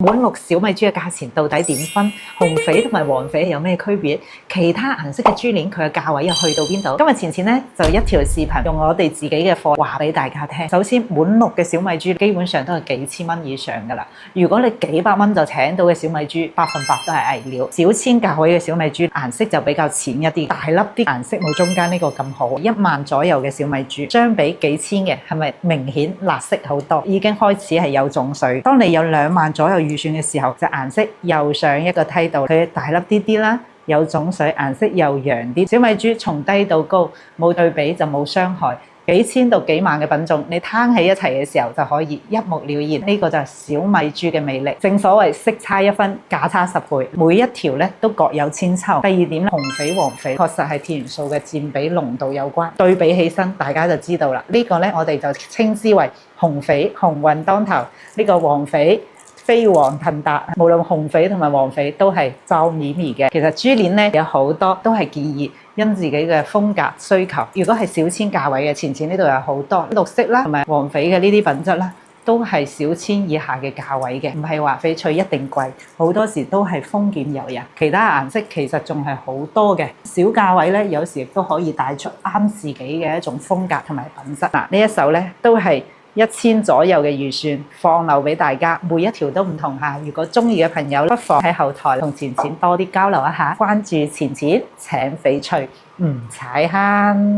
滿綠小米珠嘅價錢到底點分？紅翡同埋黃翡有咩區別？其他顏色嘅珠鏈佢嘅價位又去到邊度？今日錢錢咧就一條視頻，用我哋自己嘅貨話俾大家聽。首先，滿綠嘅小米珠基本上都係幾千蚊以上噶啦。如果你幾百蚊就請到嘅小米珠，100%都係偽料。小千價位嘅小米珠顏色就比較淺一啲，大粒啲，顏色冇中間呢個咁好。1萬左右嘅小米珠，相比幾千嘅，係咪明顯辣色好多？已經開始係有種水。當你有2萬左右預算嘅時候，就顏色又上一個梯度，佢大粒啲啲啦，有種水，顏色又揚啲。小米珠從低到高，冇對比就冇傷害。幾千到幾萬嘅品種，你攤喺一齊嘅時候就可以一目了然。呢個就係小米珠嘅魅力。正所謂色差1分，價差10倍，每一條咧都各有千秋。第二點咧，紅翡黃翡確實係天然素嘅佔比濃度有關，對比起身大家就知道啦。呢個咧我哋就稱之為紅翡鴻運當頭，呢個黃翡飛黃騰達。無論紅翡同埋黃翡都係皺咪咪嘅。其實珠鏈咧有好多都係建議因自己嘅風格需求。如果係小千價位嘅，錢錢呢度有好多綠色啦，同埋黃翡嘅呢啲品質啦，都係小千以下嘅價位嘅，唔係話翡翠一定貴，好多時都係豐儉由人。其他顏色其實仲係好多嘅，小價位咧有時亦都可以帶出啱自己嘅一種風格同埋品質。嗱，呢一手咧都係1000左右嘅預算，放漏俾大家，每一條都唔同下。如果中意嘅朋友，不妨喺後台同錢錢多啲交流一下，關注錢錢請翡翠唔踩坑。